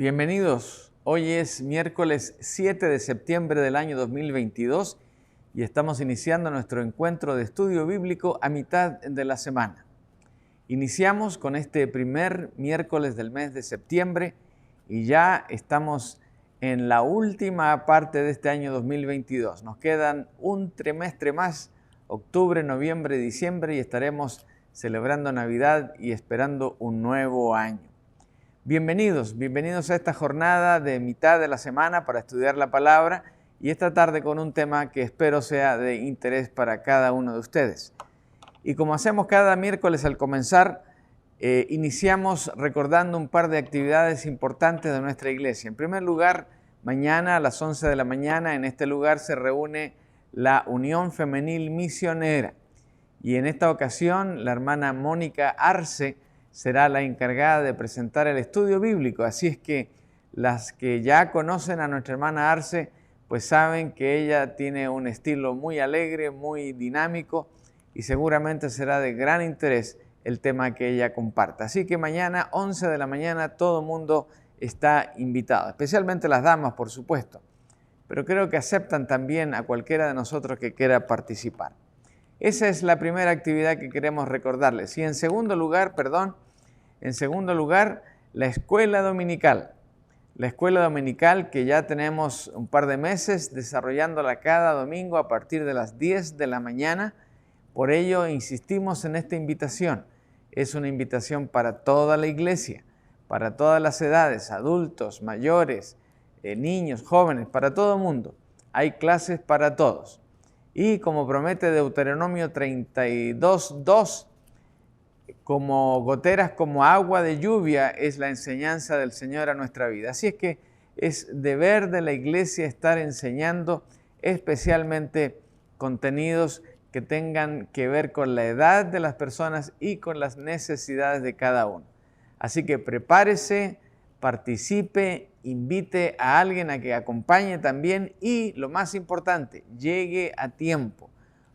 Bienvenidos. Hoy es miércoles 7 de septiembre del año 2022 y estamos iniciando nuestro encuentro de estudio bíblico a mitad de la semana. Iniciamos con este primer miércoles del mes de septiembre y ya estamos en la última parte de este año 2022. Nos quedan un trimestre más, octubre, noviembre, diciembre, y estaremos celebrando Navidad y esperando un nuevo año. Bienvenidos a esta jornada de mitad de la semana para estudiar la palabra y esta tarde con un tema que espero sea de interés para cada uno de ustedes. Y como hacemos cada miércoles al comenzar, iniciamos recordando un par de actividades importantes de nuestra iglesia. En primer lugar, mañana a las 11 de la mañana en este lugar se reúne la Unión Femenil Misionera y en esta ocasión la hermana Mónica Arce será la encargada de presentar el estudio bíblico. Así es que las que ya conocen a nuestra hermana Arce, pues saben que ella tiene un estilo muy alegre, muy dinámico y seguramente será de gran interés el tema que ella comparta. Así que mañana, 11 de la mañana, todo el mundo está invitado, especialmente las damas, por supuesto. Pero creo que aceptan también a cualquiera de nosotros que quiera participar. Esa es la primera actividad que queremos recordarles. Y en segundo lugar, la escuela dominical. La escuela dominical que ya tenemos un par de meses desarrollándola cada domingo a partir de las 10 de la mañana. Por ello insistimos en esta invitación. Es una invitación para toda la iglesia, para todas las edades, adultos, mayores, niños, jóvenes, para todo el mundo. Hay clases para todos. Y como promete Deuteronomio 32:2, como goteras, como agua de lluvia, es la enseñanza del Señor a nuestra vida. Así es que es deber de la iglesia estar enseñando especialmente contenidos que tengan que ver con la edad de las personas y con las necesidades de cada uno. Así que prepárese, participe, invite a alguien a que acompañe también y, lo más importante, llegue a tiempo.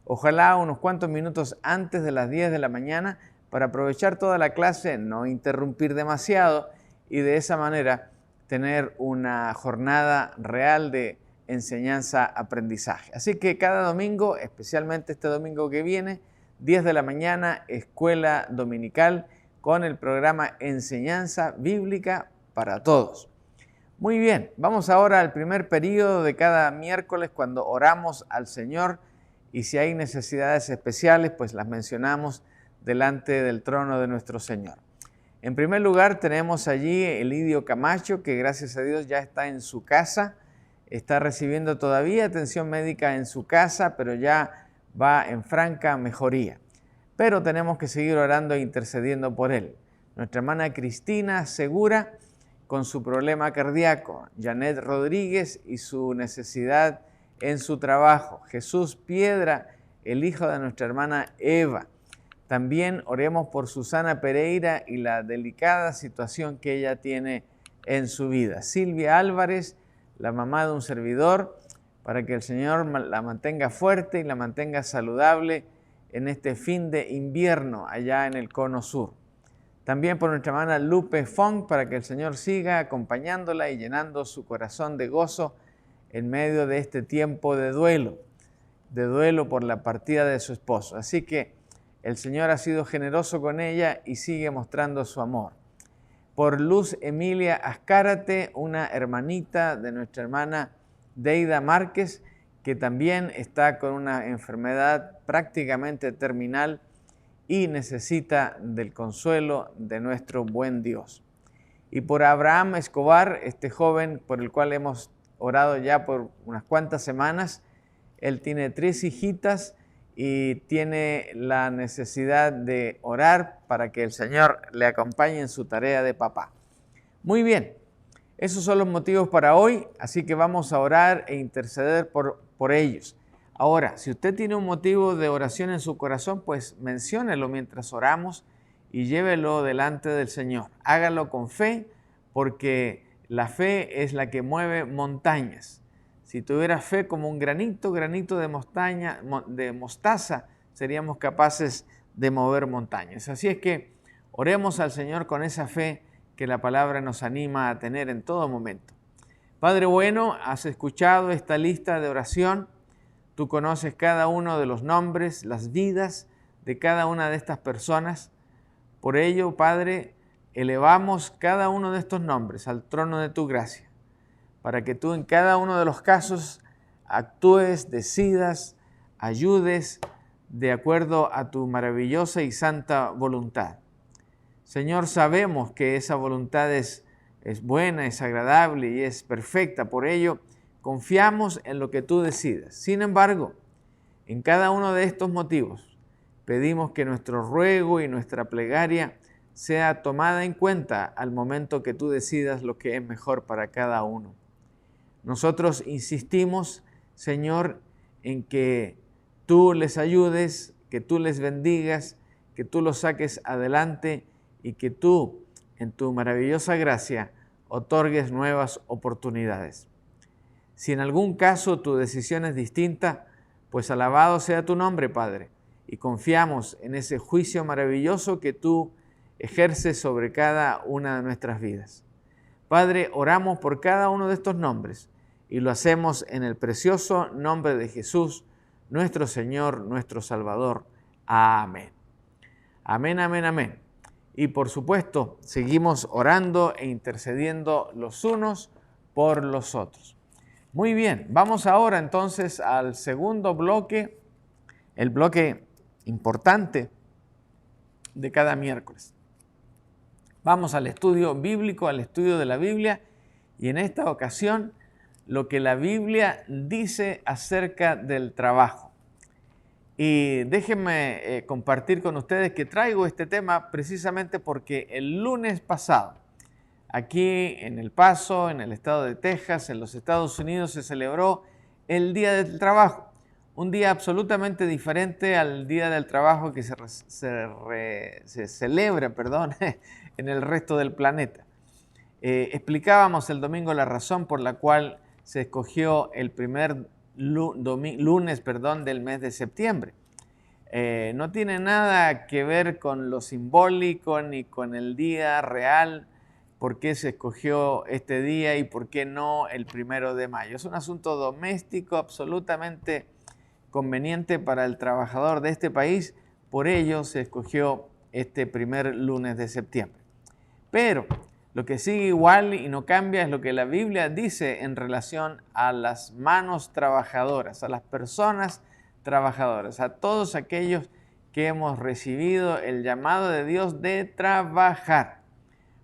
Ojalá unos cuantos minutos antes de las 10 de la mañana para aprovechar toda la clase, no interrumpir demasiado y de esa manera tener una jornada real de enseñanza-aprendizaje. Así que cada domingo, especialmente este domingo que viene, 10 de la mañana, escuela dominical con el programa Enseñanza Bíblica para Todos. Muy bien, vamos ahora al primer periodo de cada miércoles cuando oramos al Señor y si hay necesidades especiales, pues las mencionamos delante del trono de nuestro Señor. En primer lugar tenemos allí Elidio Camacho, que gracias a Dios ya está en su casa, está recibiendo todavía atención médica en su casa, pero ya va en franca mejoría. Pero tenemos que seguir orando e intercediendo por él. Nuestra hermana Cristina Segura con su problema cardíaco, Janet Rodríguez y su necesidad en su trabajo, Jesús Piedra, el hijo de nuestra hermana Eva. También oremos por Susana Pereira y la delicada situación que ella tiene en su vida. Silvia Álvarez, la mamá de un servidor, para que el Señor la mantenga fuerte y la mantenga saludable en este fin de invierno allá en el Cono Sur. También por nuestra hermana Lupe Fong, para que el Señor siga acompañándola y llenando su corazón de gozo en medio de este tiempo de duelo por la partida de su esposo. Así que el Señor ha sido generoso con ella y sigue mostrando su amor. Por Luz Emilia Azcárate, una hermanita de nuestra hermana Deida Márquez, que también está con una enfermedad prácticamente terminal y necesita del consuelo de nuestro buen Dios. Y por Abraham Escobar, este joven por el cual hemos orado ya por unas cuantas semanas. Él tiene 3 hijitas y tiene la necesidad de orar para que el Señor le acompañe en su tarea de papá. Muy bien, esos son los motivos para hoy, así que vamos a orar e interceder por ellos. Ahora, si usted tiene un motivo de oración en su corazón, pues menciónelo mientras oramos y llévelo delante del Señor. Hágalo con fe, porque la fe es la que mueve montañas. Si tuviera fe como un granito de mostaza, seríamos capaces de mover montañas. Así es que oremos al Señor con esa fe que la palabra nos anima a tener en todo momento. Padre bueno, has escuchado esta lista de oración. Tú conoces cada uno de los nombres, las vidas de cada una de estas personas. Por ello, Padre, elevamos cada uno de estos nombres al trono de tu gracia, para que tú en cada uno de los casos actúes, decidas, ayudes de acuerdo a tu maravillosa y santa voluntad. Señor, sabemos que esa voluntad es buena, es agradable y es perfecta. Por ello, confiamos en lo que tú decidas. Sin embargo, en cada uno de estos motivos, pedimos que nuestro ruego y nuestra plegaria sea tomada en cuenta al momento que tú decidas lo que es mejor para cada uno. Nosotros insistimos, Señor, en que tú les ayudes, que tú les bendigas, que tú los saques adelante y que tú, en tu maravillosa gracia, otorgues nuevas oportunidades. Si en algún caso tu decisión es distinta, pues alabado sea tu nombre, Padre, y confiamos en ese juicio maravilloso que tú ejerces sobre cada una de nuestras vidas. Padre, oramos por cada uno de estos nombres y lo hacemos en el precioso nombre de Jesús, nuestro Señor, nuestro Salvador. Amén. Amén, amén, amén. Y por supuesto, seguimos orando e intercediendo los unos por los otros. Muy bien, vamos ahora entonces al segundo bloque, el bloque importante de cada miércoles. Vamos al estudio bíblico, al estudio de la Biblia, y en esta ocasión lo que la Biblia dice acerca del trabajo. Y déjenme compartir con ustedes que traigo este tema precisamente porque el lunes pasado, aquí en El Paso, en el estado de Texas, en los Estados Unidos, se celebró el Día del Trabajo. Un día absolutamente diferente al Día del Trabajo que se celebra en el resto del planeta. Explicábamos el domingo la razón por la cual se escogió el primer lunes del mes de septiembre. No tiene nada que ver con lo simbólico ni con el día real, por qué se escogió este día y por qué no el 1 de mayo. Es un asunto doméstico absolutamente conveniente para el trabajador de este país, por ello se escogió este primer lunes de septiembre. Pero lo que sigue igual y no cambia es lo que la Biblia dice en relación a las manos trabajadoras, a las personas trabajadoras, a todos aquellos que hemos recibido el llamado de Dios de trabajar.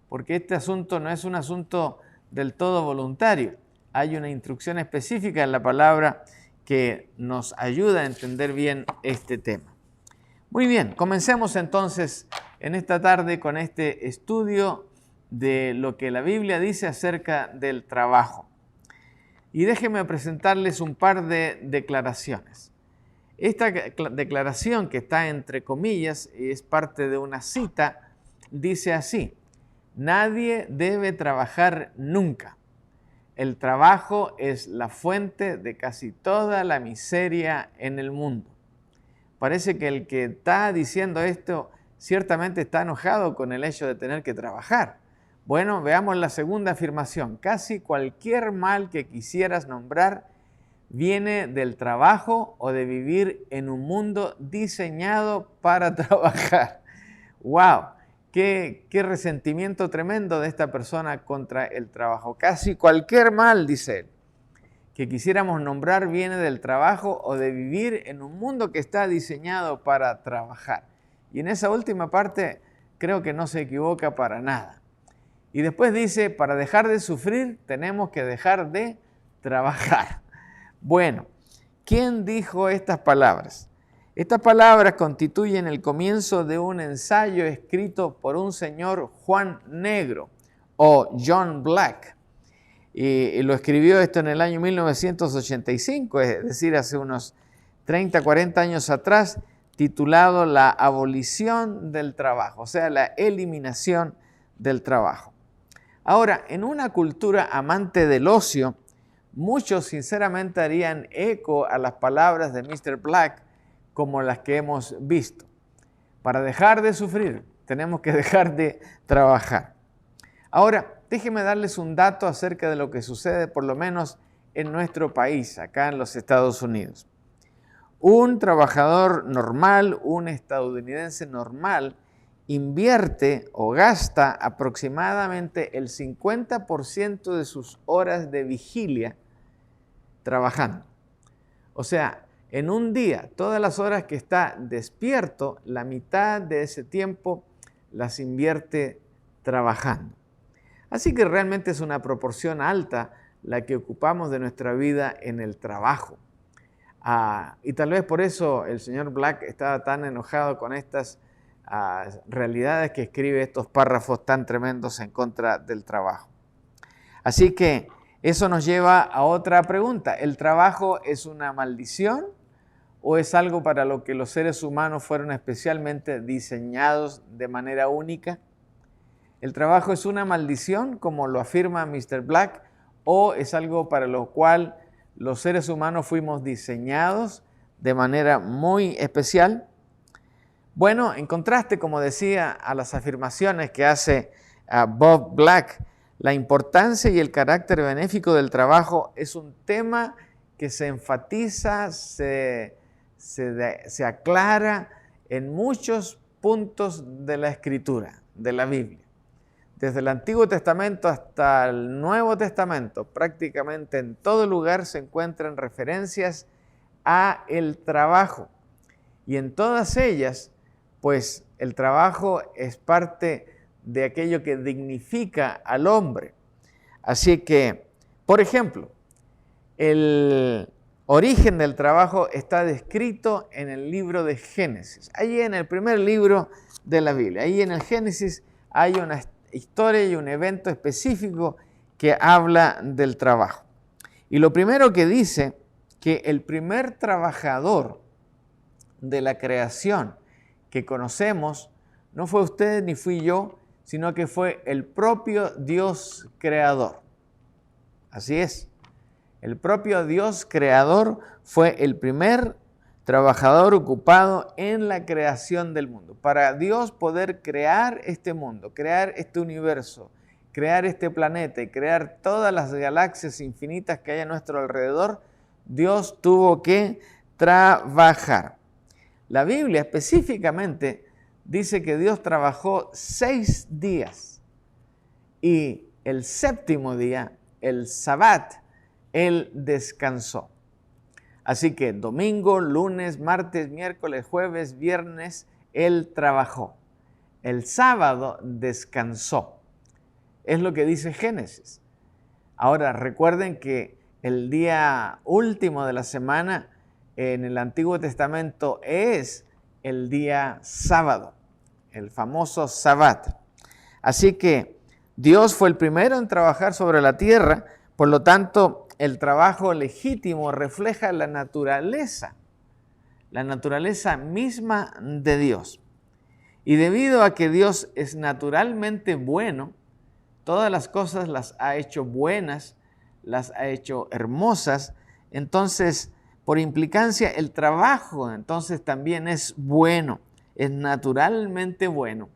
Porque este asunto no es un asunto del todo voluntario. Hay una instrucción específica en la palabra que nos ayuda a entender bien este tema. Muy bien, comencemos entonces en esta tarde con este estudio de lo que la Biblia dice acerca del trabajo. Y déjenme presentarles un par de declaraciones. Esta declaración, que está entre comillas y es parte de una cita, dice así: nadie debe trabajar nunca. El trabajo es la fuente de casi toda la miseria en el mundo. Parece que el que está diciendo esto ciertamente está enojado con el hecho de tener que trabajar. Bueno, veamos la segunda afirmación. Casi cualquier mal que quisieras nombrar viene del trabajo o de vivir en un mundo diseñado para trabajar. ¡Wow! Qué resentimiento tremendo de esta persona contra el trabajo. Casi cualquier mal, dice él, que quisiéramos nombrar viene del trabajo o de vivir en un mundo que está diseñado para trabajar. Y en esa última parte creo que no se equivoca para nada. Y después dice, para dejar de sufrir tenemos que dejar de trabajar. Bueno, ¿quién dijo estas palabras? Estas palabras constituyen el comienzo de un ensayo escrito por un señor Juan Negro o John Black. Y lo escribió esto en el año 1985, es decir, hace unos 30, 40 años atrás, titulado La abolición del trabajo, o sea, la eliminación del trabajo. Ahora, en una cultura amante del ocio, muchos sinceramente harían eco a las palabras de Mr. Black, como las que hemos visto. Para dejar de sufrir, tenemos que dejar de trabajar. Ahora, déjenme darles un dato acerca de lo que sucede por lo menos en nuestro país, acá en los Estados Unidos. Un trabajador normal, un estadounidense normal, invierte o gasta aproximadamente el 50% de sus horas de vigilia trabajando. O sea, en un día, todas las horas que está despierto, la mitad de ese tiempo las invierte trabajando. Así que realmente es una proporción alta la que ocupamos de nuestra vida en el trabajo. Y tal vez por eso el señor Black estaba tan enojado con estas realidades que escribe estos párrafos tan tremendos en contra del trabajo. Así que eso nos lleva a otra pregunta. ¿El trabajo es una maldición o es algo para lo que los seres humanos fueron especialmente diseñados de manera única? ¿El trabajo es una maldición, como lo afirma Mr. Black, o es algo para lo cual los seres humanos fuimos diseñados de manera muy especial? Bueno, en contraste, como decía, a las afirmaciones que hace Bob Black, la importancia y el carácter benéfico del trabajo es un tema que se enfatiza, se aclara en muchos puntos de la Escritura, de la Biblia. Desde el Antiguo Testamento hasta el Nuevo Testamento, prácticamente en todo lugar se encuentran referencias a el trabajo. Y en todas ellas, pues el trabajo es parte de aquello que dignifica al hombre. Así que, por ejemplo, el origen del trabajo está descrito en el libro de Génesis. Allí en el primer libro de la Biblia. Ahí en el Génesis hay una historia y un evento específico que habla del trabajo. Y lo primero que dice que el primer trabajador de la creación que conocemos no fue usted ni fui yo, sino que fue el propio Dios creador. Así es. El propio Dios creador fue el primer trabajador ocupado en la creación del mundo. Para Dios poder crear este mundo, crear este universo, crear este planeta y crear todas las galaxias infinitas que hay a nuestro alrededor, Dios tuvo que trabajar. La Biblia específicamente dice que Dios trabajó 6 días y el séptimo día, el Sabbat, Él descansó. Así que domingo, lunes, martes, miércoles, jueves, viernes, Él trabajó. El sábado descansó. Es lo que dice Génesis. Ahora, recuerden que el día último de la semana en el Antiguo Testamento es el día sábado, el famoso Sabbat. Así que Dios fue el primero en trabajar sobre la tierra, por lo tanto, el trabajo legítimo refleja la naturaleza misma de Dios. Y debido a que Dios es naturalmente bueno, todas las cosas las ha hecho buenas, las ha hecho hermosas, entonces, por implicancia, el trabajo entonces también es bueno, es naturalmente bueno.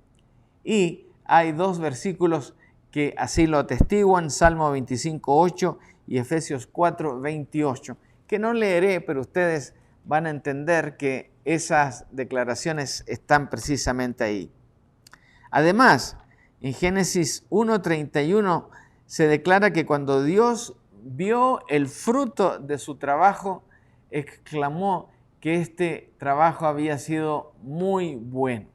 Y hay 2 versículos que así lo atestiguan, Salmo 25:8 y Efesios 4:28, que no leeré, pero ustedes van a entender que esas declaraciones están precisamente ahí. Además, en Génesis 1:31 se declara que cuando Dios vio el fruto de su trabajo, exclamó que este trabajo había sido muy bueno.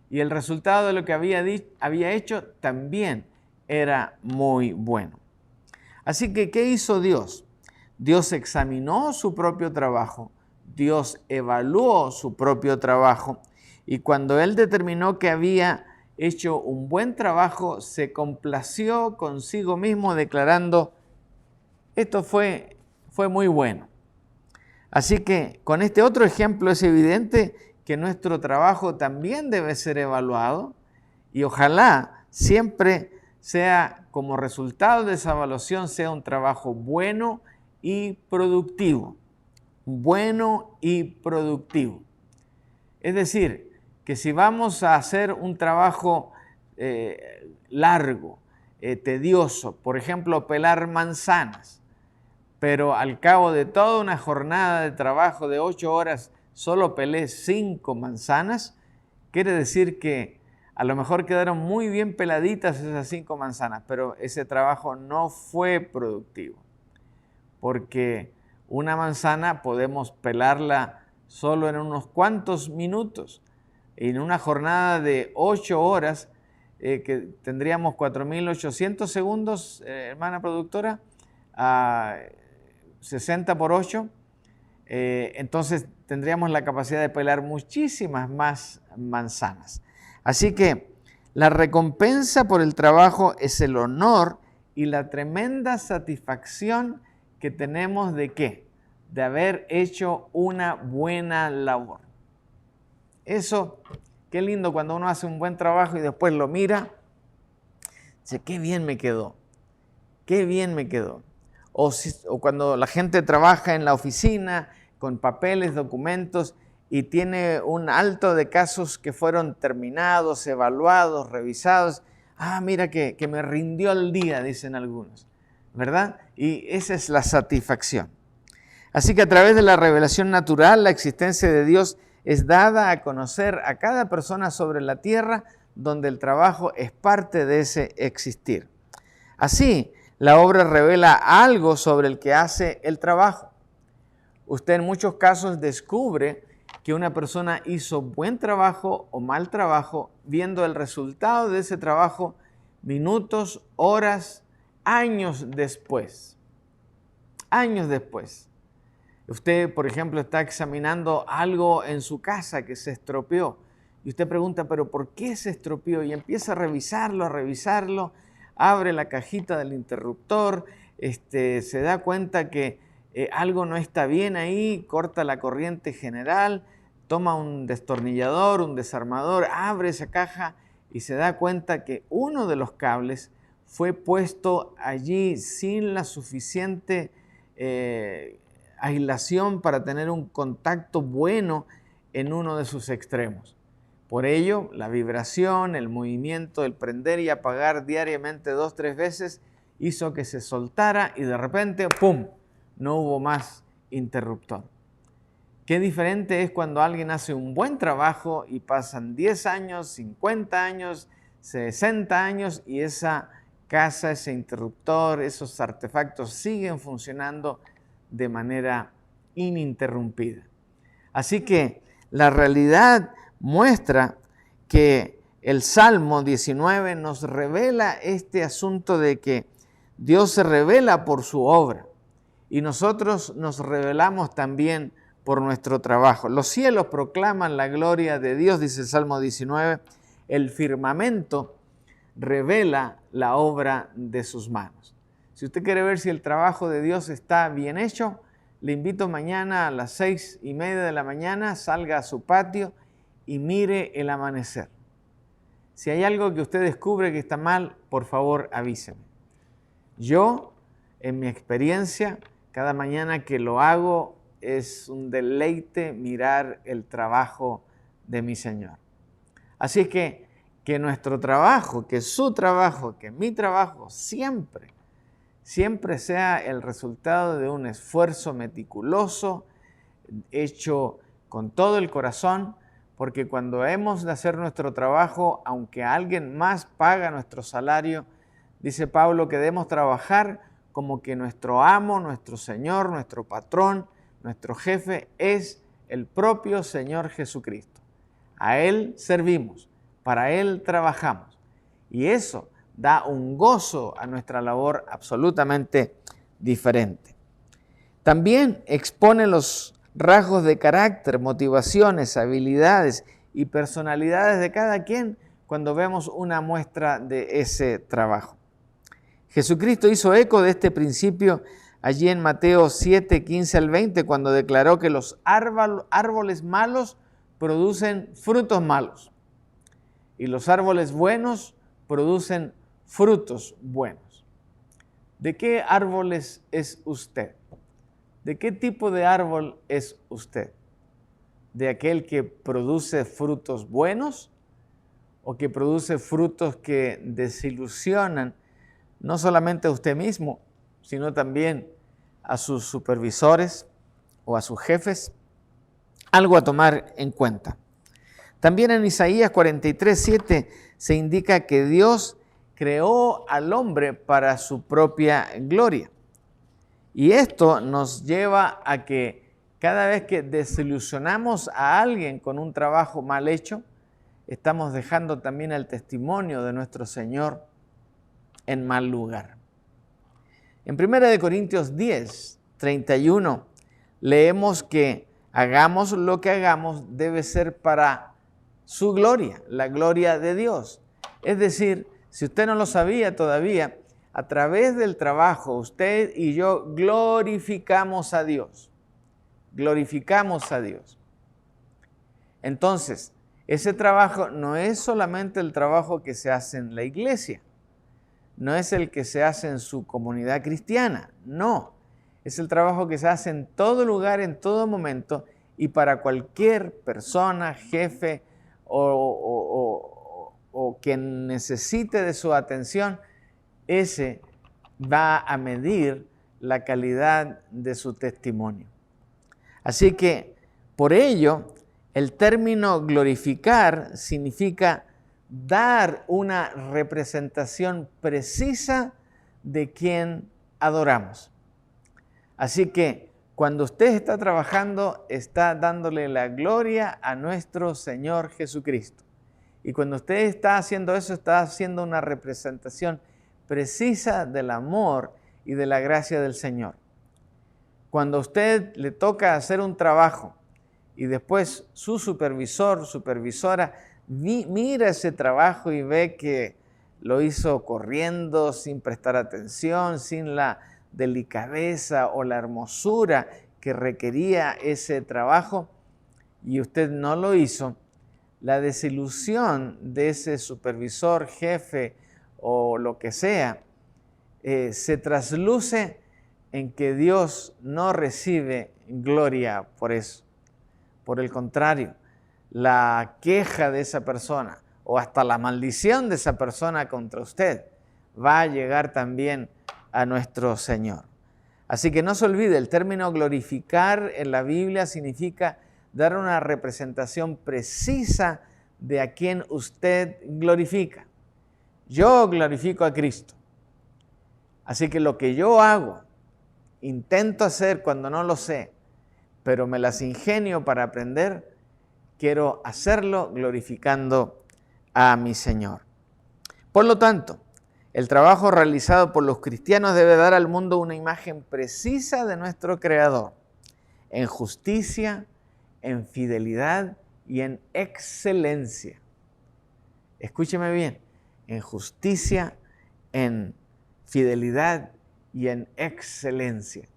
Y el resultado de lo que había hecho también era muy bueno. Así que, ¿qué hizo Dios? Dios examinó su propio trabajo, Dios evaluó su propio trabajo y cuando Él determinó que había hecho un buen trabajo, se complació consigo mismo declarando, esto fue muy bueno. Así que con este otro ejemplo es evidente que nuestro trabajo también debe ser evaluado y ojalá siempre sea como resultado de esa evaluación sea un trabajo bueno y productivo. Bueno y productivo. Es decir, que si vamos a hacer un trabajo largo, tedioso. Por ejemplo, pelar manzanas. Pero al cabo de toda una jornada de trabajo de 8 horas, solo pelé 5 manzanas, quiere decir que a lo mejor quedaron muy bien peladitas esas 5 manzanas, pero ese trabajo no fue productivo. Porque una manzana podemos pelarla solo en unos cuantos minutos. Y en una jornada de 8 horas, que tendríamos 4.800 segundos, hermana productora, 60 por 8, entonces tendríamos la capacidad de pelar muchísimas más manzanas. Así que la recompensa por el trabajo es el honor y la tremenda satisfacción que tenemos de ¿qué? De haber hecho una buena labor. Eso, qué lindo cuando uno hace un buen trabajo y después lo mira, dice, qué bien me quedó, qué bien me quedó. O cuando la gente trabaja en la oficina con papeles, documentos y tiene un alto de casos que fueron terminados, evaluados, revisados. Mira que me rindió el día, dicen algunos, ¿verdad? Y esa es la satisfacción. Así que a través de la revelación natural, la existencia de Dios es dada a conocer a cada persona sobre la tierra, donde el trabajo es parte de ese existir. Así, la obra revela algo sobre el que hace el trabajo. Usted en muchos casos descubre que una persona hizo buen trabajo o mal trabajo viendo el resultado de ese trabajo minutos, horas, años después. Años después. Usted, por ejemplo, está examinando algo en su casa que se estropeó y usted pregunta, ¿pero por qué se estropeó? Y empieza a revisarlo, abre la cajita del interruptor, se da cuenta que algo no está bien ahí, corta la corriente general, toma un destornillador, un desarmador, abre esa caja y se da cuenta que uno de los cables fue puesto allí sin la suficiente aislación para tener un contacto bueno en uno de sus extremos. Por ello, la vibración, el movimiento, el prender y apagar diariamente 2-3 veces hizo que se soltara y de repente, ¡pum!, no hubo más interruptor. Qué diferente es cuando alguien hace un buen trabajo y pasan 10 años, 50 años, 60 años y esa casa, ese interruptor, esos artefactos siguen funcionando de manera ininterrumpida. Así que la realidad muestra que el Salmo 19 nos revela este asunto de que Dios se revela por su obra y nosotros nos revelamos también por nuestro trabajo. Los cielos proclaman la gloria de Dios, dice el Salmo 19, el firmamento revela la obra de sus manos. Si usted quiere ver si el trabajo de Dios está bien hecho, le invito mañana a las 6:30 de la mañana, salga a su patio y mire el amanecer. Si hay algo que usted descubre que está mal, por favor avíseme. Yo, en mi experiencia, cada mañana que lo hago es un deleite mirar el trabajo de mi Señor. Así es que nuestro trabajo, que su trabajo, que mi trabajo, siempre sea el resultado de un esfuerzo meticuloso, hecho con todo el corazón, porque cuando hemos de hacer nuestro trabajo, aunque alguien más paga nuestro salario, dice Pablo que debemos trabajar como que nuestro amo, nuestro Señor, nuestro patrón, nuestro jefe es el propio Señor Jesucristo. A Él servimos, para Él trabajamos. Y eso da un gozo a nuestra labor absolutamente diferente. También expone los rasgos de carácter, motivaciones, habilidades y personalidades de cada quien cuando vemos una muestra de ese trabajo. Jesucristo hizo eco de este principio allí en Mateo 7:15 al 20, cuando declaró que los árboles malos producen frutos malos y los árboles buenos producen frutos buenos. ¿De qué árboles es usted? ¿De qué tipo de árbol es usted? ¿De aquel que produce frutos buenos o que produce frutos que desilusionan no solamente a usted mismo, sino también a sus supervisores o a sus jefes, algo a tomar en cuenta. También en Isaías 43:7 se indica que Dios creó al hombre para su propia gloria. Y esto nos lleva a que cada vez que desilusionamos a alguien con un trabajo mal hecho, estamos dejando también el testimonio de nuestro Señor en mal lugar. En 1 Corintios 10:31 leemos que hagamos lo que hagamos debe ser para su gloria, la gloria de Dios. Es decir, si usted no lo sabía todavía, a través del trabajo usted y yo glorificamos a Dios. Glorificamos a Dios. Entonces, ese trabajo no es solamente el trabajo que se hace en la iglesia, no es el que se hace en su comunidad cristiana, no. Es el trabajo que se hace en todo lugar, en todo momento y para cualquier persona, jefe o quien necesite de su atención, ese va a medir la calidad de su testimonio. Así que, por ello, el término glorificar significa dar una representación precisa de quien adoramos. Así que, cuando usted está trabajando, está dándole la gloria a nuestro Señor Jesucristo. Y cuando usted está haciendo eso, está haciendo una representación precisa del amor y de la gracia del Señor. Cuando a usted le toca hacer un trabajo y después su supervisor, supervisora, mira ese trabajo y ve que lo hizo corriendo, sin prestar atención, sin la delicadeza o la hermosura que requería ese trabajo, y usted no lo hizo, la desilusión de ese supervisor, jefe o lo que sea, se trasluce en que Dios no recibe gloria por eso. Por el contrario, la queja de esa persona o hasta la maldición de esa persona contra usted va a llegar también a nuestro Señor. Así que no se olvide, el término glorificar en la Biblia significa dar una representación precisa de a quien usted glorifica. Yo glorifico a Cristo. Así que lo que yo hago, intento hacer cuando no lo sé, pero me las ingenio para aprender, quiero hacerlo glorificando a mi Señor. Por lo tanto, el trabajo realizado por los cristianos debe dar al mundo una imagen precisa de nuestro Creador, en justicia, en fidelidad y en excelencia. Escúcheme bien, en justicia, en fidelidad y en excelencia.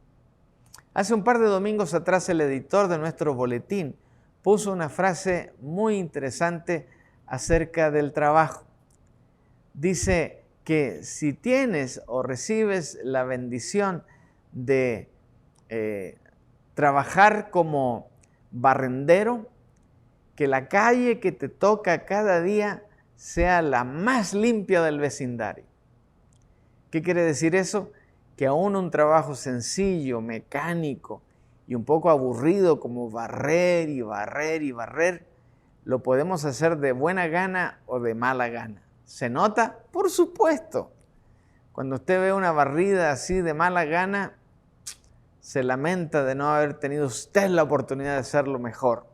Hace un par de domingos atrás el editor de nuestro boletín puso una frase muy interesante acerca del trabajo. Dice que si tienes o recibes la bendición de trabajar como barrendero, que la calle que te toca cada día sea la más limpia del vecindario. ¿Qué quiere decir eso? Que aún un trabajo sencillo, mecánico y un poco aburrido como barrer y barrer y barrer, lo podemos hacer de buena gana o de mala gana. ¿Se nota? Por supuesto. Cuando usted ve una barrida así de mala gana, se lamenta de no haber tenido usted la oportunidad de hacerlo mejor,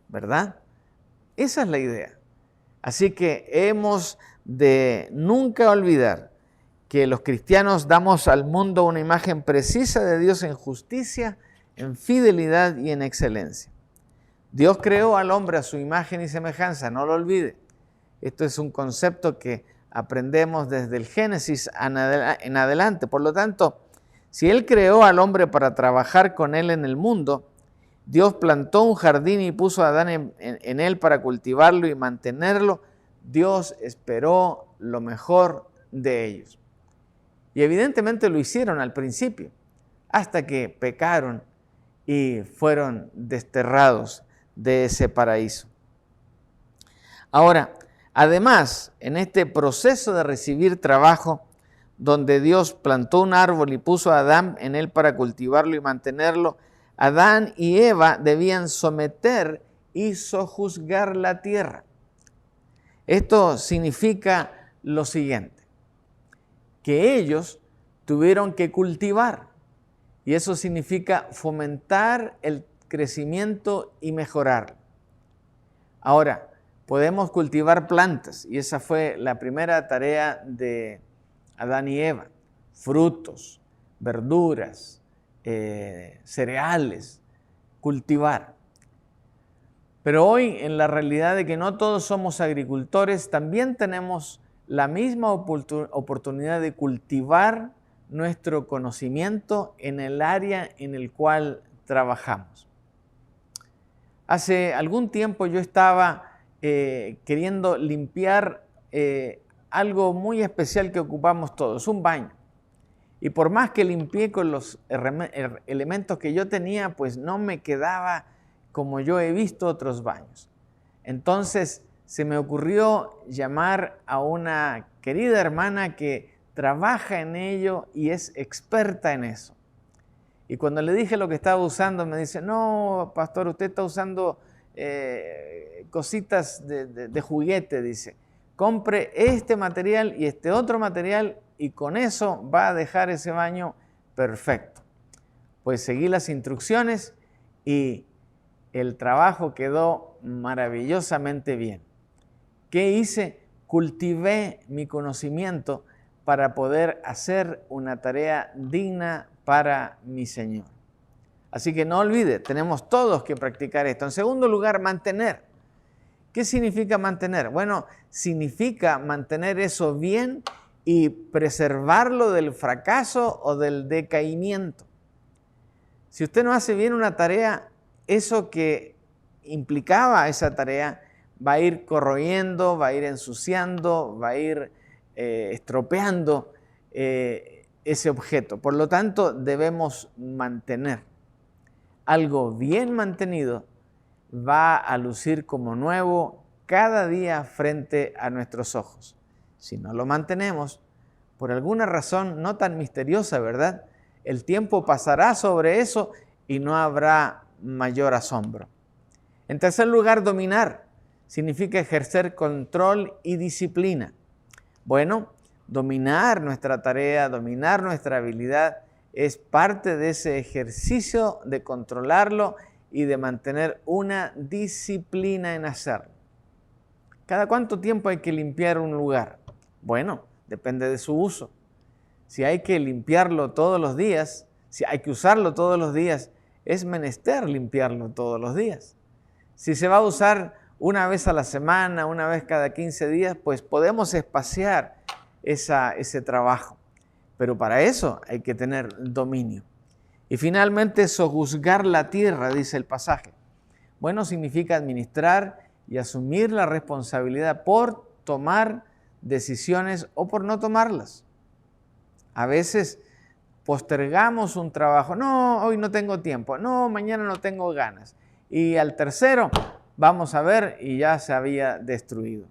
¿verdad? Esa es la idea. Así que hemos de nunca olvidar que los cristianos damos al mundo una imagen precisa de Dios en justicia, en fidelidad y en excelencia. Dios creó al hombre a su imagen y semejanza, no lo olvide. Esto es un concepto que aprendemos desde el Génesis en adelante. Por lo tanto, si Él creó al hombre para trabajar con Él en el mundo, Dios plantó un jardín y puso a Adán en él para cultivarlo y mantenerlo. Dios esperó lo mejor de ellos. Y evidentemente lo hicieron al principio, hasta que pecaron y fueron desterrados de ese paraíso. Ahora, además, en este proceso de recibir trabajo, donde Dios plantó un árbol y puso a Adán en él para cultivarlo y mantenerlo, Adán y Eva debían someter y sojuzgar la tierra. Esto significa lo siguiente, que ellos tuvieron que cultivar, y eso significa fomentar el crecimiento y mejorar. Ahora, podemos cultivar plantas, y esa fue la primera tarea de Adán y Eva: frutos, verduras, cereales, cultivar. Pero hoy, en la realidad de que no todos somos agricultores, también tenemos la misma oportunidad de cultivar nuestro conocimiento en el área en el cual trabajamos. Hace algún tiempo yo estaba queriendo limpiar algo muy especial que ocupamos todos, un baño. Y por más que limpié con los elementos que yo tenía, pues no me quedaba como yo he visto otros baños. Entonces se me ocurrió llamar a una querida hermana que trabaja en ello y es experta en eso. Y cuando le dije lo que estaba usando, me dice: no, pastor, usted está usando cositas de juguete, dice. Compre este material y este otro material y con eso va a dejar ese baño perfecto. Pues seguí las instrucciones y el trabajo quedó maravillosamente bien. ¿Qué hice? Cultivé mi conocimiento para poder hacer una tarea digna para mi Señor. Así que no olvide, tenemos todos que practicar esto. En segundo lugar, mantener. ¿Qué significa mantener? Bueno, significa mantener eso bien y preservarlo del fracaso o del decaimiento. Si usted no hace bien una tarea, eso que implicaba esa tarea va a ir corroyendo, va a ir ensuciando, va a ir estropeando ese objeto. Por lo tanto, debemos mantener. Algo bien mantenido va a lucir como nuevo cada día frente a nuestros ojos. Si no lo mantenemos, por alguna razón no tan misteriosa, ¿verdad?, el tiempo pasará sobre eso y no habrá mayor asombro. En tercer lugar, dominar significa ejercer control y disciplina. Bueno, dominar nuestra tarea, dominar nuestra habilidad es parte de ese ejercicio de controlarlo y de mantener una disciplina en hacerlo. ¿Cada cuánto tiempo hay que limpiar un lugar? Bueno, depende de su uso. Si hay que limpiarlo todos los días, si hay que usarlo todos los días, es menester limpiarlo todos los días. Si se va a usar una vez a la semana, una vez cada 15 días, pues podemos espaciar ese trabajo. Pero para eso hay que tener dominio. Y finalmente, sojuzgar la tierra, dice el pasaje. Bueno, significa administrar y asumir la responsabilidad por tomar decisiones o por no tomarlas. A veces postergamos un trabajo. No, hoy no tengo tiempo. No, mañana no tengo ganas. Y al tercero, vamos a ver, y ya se había destruido.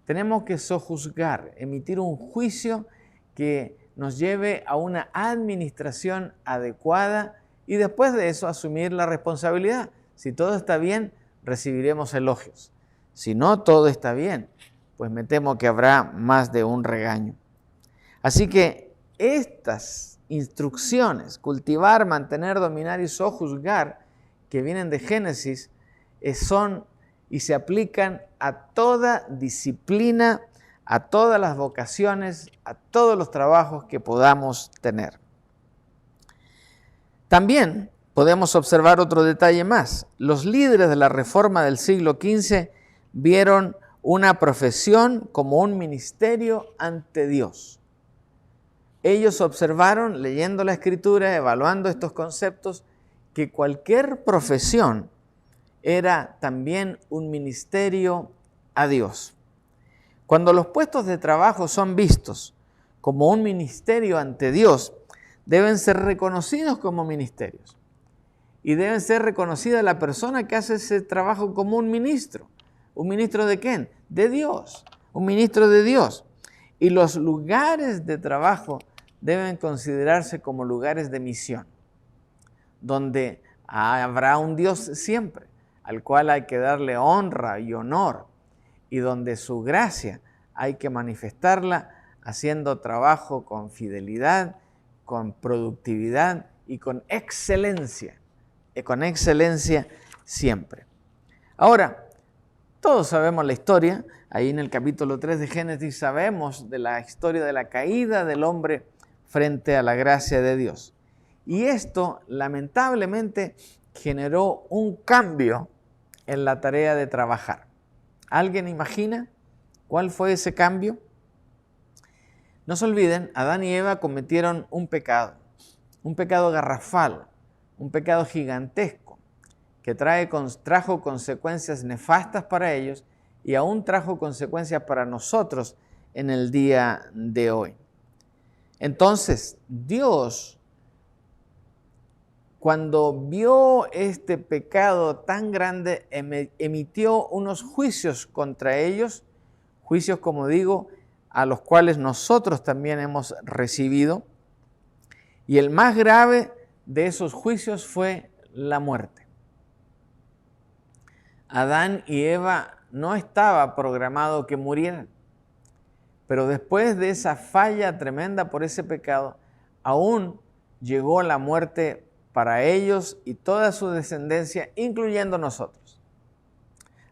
Tenemos que sojuzgar, emitir un juicio que nos lleve a una administración adecuada y después de eso asumir la responsabilidad. Si todo está bien, recibiremos elogios. Si no todo está bien, pues me temo que habrá más de un regaño. Así que estas instrucciones, cultivar, mantener, dominar y sojuzgar, que vienen de Génesis, son y se aplican a toda disciplina, a todas las vocaciones, a todos los trabajos que podamos tener. También podemos observar otro detalle más. Los líderes de la Reforma del siglo XV vieron una profesión como un ministerio ante Dios. Ellos observaron, leyendo la Escritura, evaluando estos conceptos, que cualquier profesión era también un ministerio a Dios. Cuando los puestos de trabajo son vistos como un ministerio ante Dios, deben ser reconocidos como ministerios. Y deben ser reconocida la persona que hace ese trabajo como un ministro. ¿Un ministro de quién? De Dios. Un ministro de Dios. Y los lugares de trabajo deben considerarse como lugares de misión, donde habrá un Dios siempre, al cual hay que darle honra y honor, y donde su gracia hay que manifestarla haciendo trabajo con fidelidad, con productividad y con excelencia siempre. Ahora, todos sabemos la historia, ahí en el capítulo 3 de Génesis sabemos de la historia de la caída del hombre frente a la gracia de Dios. Y esto lamentablemente generó un cambio en la tarea de trabajar. ¿Alguien imagina cuál fue ese cambio? No se olviden, Adán y Eva cometieron un pecado garrafal, un pecado gigantesco, que trajo consecuencias nefastas para ellos y aún trajo consecuencias para nosotros en el día de hoy. Entonces, Dios, cuando vio este pecado tan grande, emitió unos juicios contra ellos, juicios, como digo, a los cuales nosotros también hemos recibido. Y el más grave de esos juicios fue la muerte. Adán y Eva no estaba programado que murieran, pero después de esa falla tremenda por ese pecado, aún llegó la muerte para ellos y toda su descendencia, incluyendo nosotros.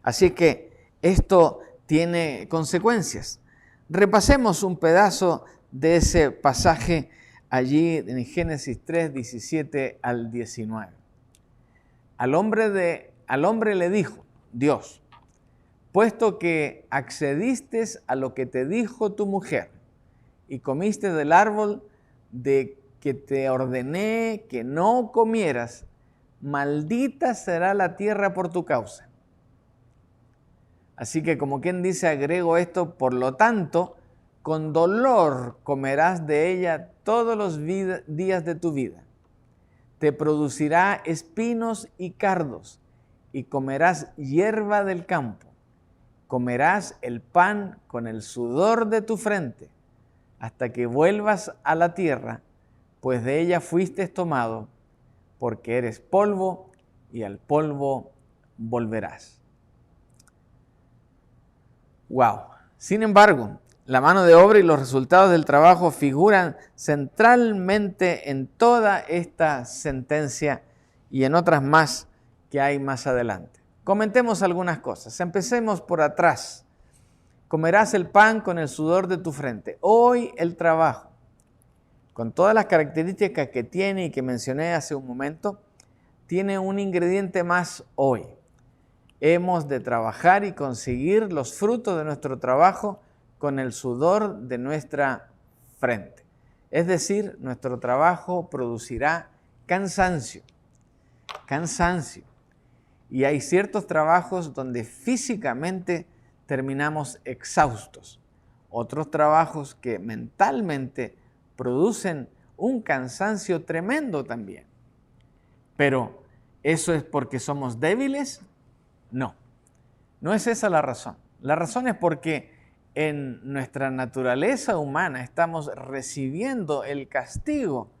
Así que esto tiene consecuencias. Repasemos un pedazo de ese pasaje allí en Génesis 3, 17 al 19. Al hombre le dijo Dios: puesto que accediste a lo que te dijo tu mujer y comiste del árbol de que te ordené que no comieras, maldita será la tierra por tu causa. Así que, como quien dice, agrego esto: por lo tanto, con dolor comerás de ella todos los días de tu vida. Te producirá espinos y cardos, y comerás hierba del campo. Comerás el pan con el sudor de tu frente, hasta que vuelvas a la tierra, pues de ella fuiste tomado, porque eres polvo, y al polvo volverás. Wow. Sin embargo, la mano de obra y los resultados del trabajo figuran centralmente en toda esta sentencia y en otras más que hay más adelante. Comentemos algunas cosas. Empecemos por atrás. Comerás el pan con el sudor de tu frente. Hoy el trabajo, con todas las características que tiene y que mencioné hace un momento, tiene un ingrediente más hoy. Hemos de trabajar y conseguir los frutos de nuestro trabajo con el sudor de nuestra frente. Es decir, nuestro trabajo producirá cansancio. Y hay ciertos trabajos donde físicamente terminamos exhaustos. Otros trabajos que mentalmente producen un cansancio tremendo también. Pero, ¿eso es porque somos débiles? No, no es esa la razón. La razón es porque en nuestra naturaleza humana estamos recibiendo el castigo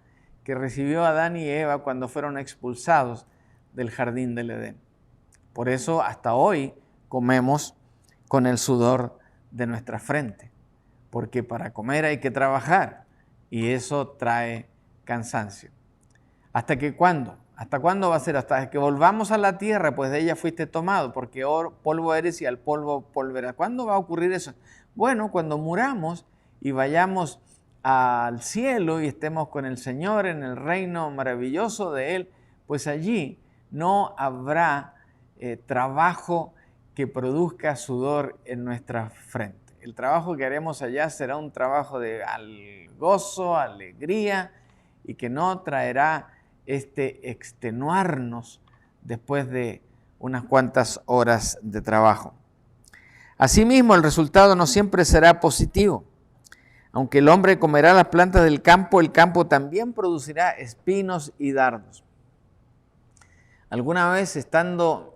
que recibió Adán y Eva cuando fueron expulsados del jardín del Edén. Por eso hasta hoy comemos con el sudor de nuestra frente, porque para comer hay que trabajar y eso trae cansancio. ¿Hasta cuándo? ¿Hasta cuándo va a ser? Hasta que volvamos a la tierra, pues de ella fuiste tomado, porque polvo eres y al polvo volverás. ¿Cuándo va a ocurrir eso? Bueno, cuando muramos y vayamos al cielo y estemos con el Señor en el reino maravilloso de Él, pues allí no habrá trabajo que produzca sudor en nuestra frente. El trabajo que haremos allá será un trabajo de gozo, alegría, y que no traerá extenuarnos después de unas cuantas horas de trabajo. Asimismo, el resultado no siempre será positivo. Aunque el hombre comerá las plantas del campo, el campo también producirá espinos y dardos. Alguna vez, estando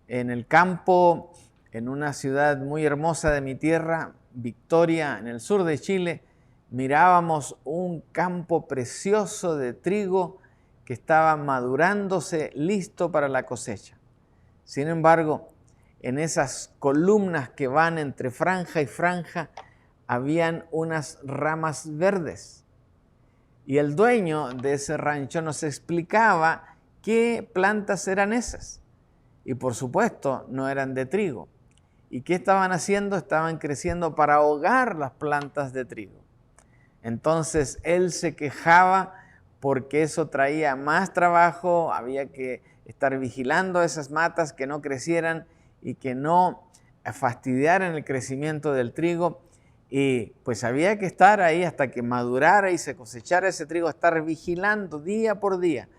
en el campo, en una ciudad muy hermosa de mi tierra, Victoria, en el sur de Chile, mirábamos un campo precioso de trigo que estaba madurándose, listo para la cosecha. Sin embargo, en esas columnas que van entre franja y franja, habían unas ramas verdes. Y el dueño de ese rancho nos explicaba qué plantas eran esas. Y por supuesto, no eran de trigo. ¿Y qué estaban haciendo? Estaban creciendo para ahogar las plantas de trigo. Entonces él se quejaba porque eso traía más trabajo, había que estar vigilando esas matas que no crecieran y que no fastidiaran el crecimiento del trigo. Y pues había que estar ahí hasta que madurara y se cosechara ese trigo, estar vigilando día por día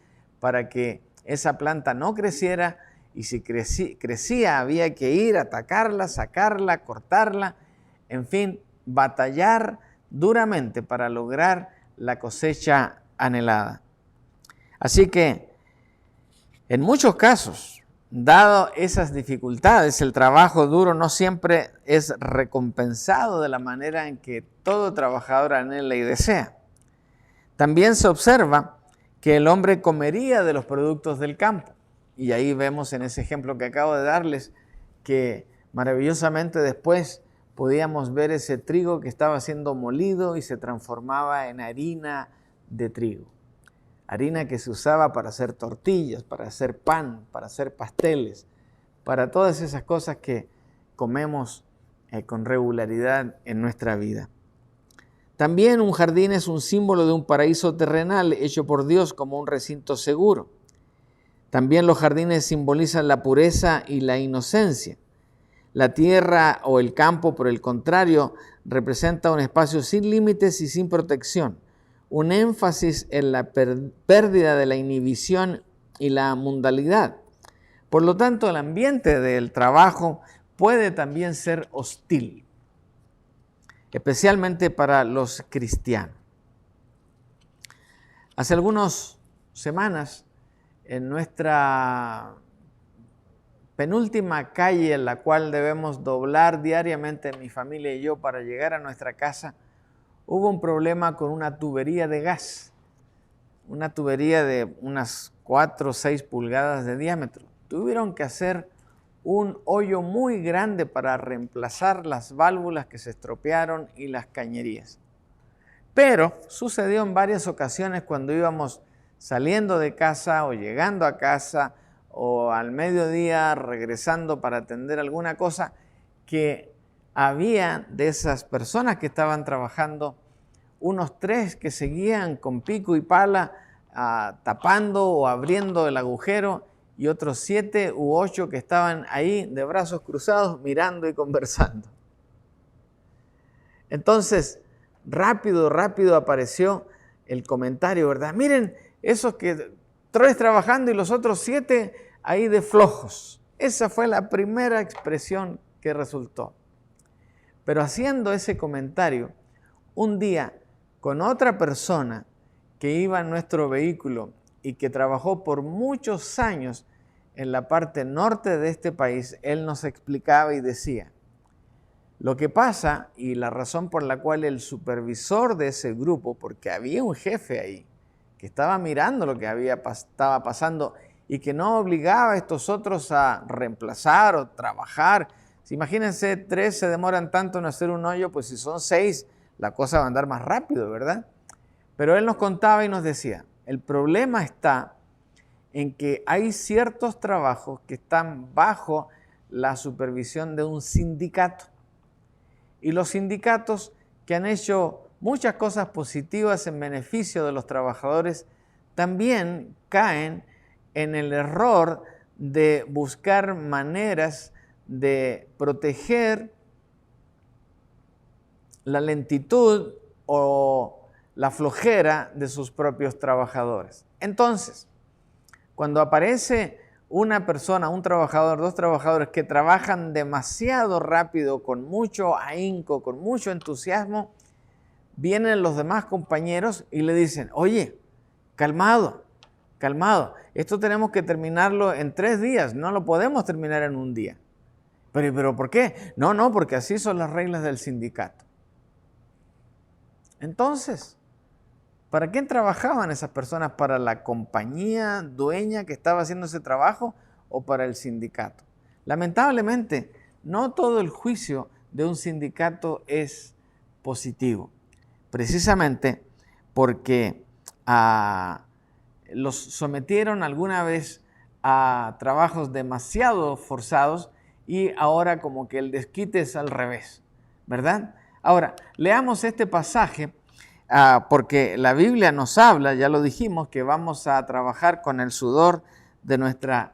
para que esa planta no creciera, y si crecía había que ir a atacarla, sacarla, cortarla, en fin, batallar duramente para lograr la cosecha anhelada. Así que en muchos casos, dado esas dificultades, el trabajo duro no siempre es recompensado de la manera en que todo trabajador anhela y desea. También se observa que el hombre comería de los productos del campo. Y ahí vemos en ese ejemplo que acabo de darles que maravillosamente después podíamos ver ese trigo que estaba siendo molido y se transformaba en harina de trigo. Harina que se usaba para hacer tortillas, para hacer pan, para hacer pasteles, para todas esas cosas que comemos con regularidad en nuestra vida. También un jardín es un símbolo de un paraíso terrenal hecho por Dios como un recinto seguro. También los jardines simbolizan la pureza y la inocencia. La tierra o el campo, por el contrario, representa un espacio sin límites y sin protección, un énfasis en la pérdida de la inhibición y la mundanalidad. Por lo tanto, el ambiente del trabajo puede también ser hostil, especialmente para los cristianos. Hace algunas semanas, en nuestra penúltima calle en la cual debemos doblar diariamente mi familia y yo para llegar a nuestra casa, hubo un problema con una tubería de gas, una tubería de unas 4 o 6 pulgadas de diámetro. Tuvieron que hacer un hoyo muy grande para reemplazar las válvulas que se estropearon y las cañerías. Pero sucedió en varias ocasiones cuando íbamos saliendo de casa o llegando a casa o al mediodía regresando para atender alguna cosa, que había de esas personas que estaban trabajando unos 3 que seguían con pico y pala tapando o abriendo el agujero, y otros 7 u 8 que estaban ahí de brazos cruzados mirando y conversando. Entonces, rápido apareció el comentario, ¿verdad? Miren, esos que 3 trabajando y los otros 7 ahí de flojos. Esa fue la primera expresión que resultó. Pero haciendo ese comentario, un día con otra persona que iba en nuestro vehículo y que trabajó por muchos años en la parte norte de este país, él nos explicaba y decía, lo que pasa y la razón por la cual el supervisor de ese grupo, porque había un jefe ahí que estaba mirando lo que estaba pasando y que no obligaba a estos otros a reemplazar o trabajar. Si imagínense, 3 se demoran tanto en hacer un hoyo, pues si son 6, la cosa va a andar más rápido, ¿verdad? Pero él nos contaba y nos decía, el problema está en que hay ciertos trabajos que están bajo la supervisión de un sindicato. Y los sindicatos que han hecho muchas cosas positivas en beneficio de los trabajadores también caen en el error de buscar maneras de proteger la lentitud o la flojera de sus propios trabajadores. Entonces, cuando aparece una persona, un trabajador, 2 trabajadores que trabajan demasiado rápido, con mucho ahínco, con mucho entusiasmo, vienen los demás compañeros y le dicen, oye, calmado, esto tenemos que terminarlo en 3 días, no lo podemos terminar en un día. ¿Pero por qué? No, porque así son las reglas del sindicato. Entonces, ¿para quién trabajaban esas personas? ¿Para la compañía dueña que estaba haciendo ese trabajo o para el sindicato? Lamentablemente, no todo el juicio de un sindicato es positivo, precisamente porque los sometieron alguna vez a trabajos demasiado forzados y ahora como que el desquite es al revés, ¿verdad? Ahora, leamos este pasaje porque la Biblia nos habla, ya lo dijimos, que vamos a trabajar con el sudor de nuestra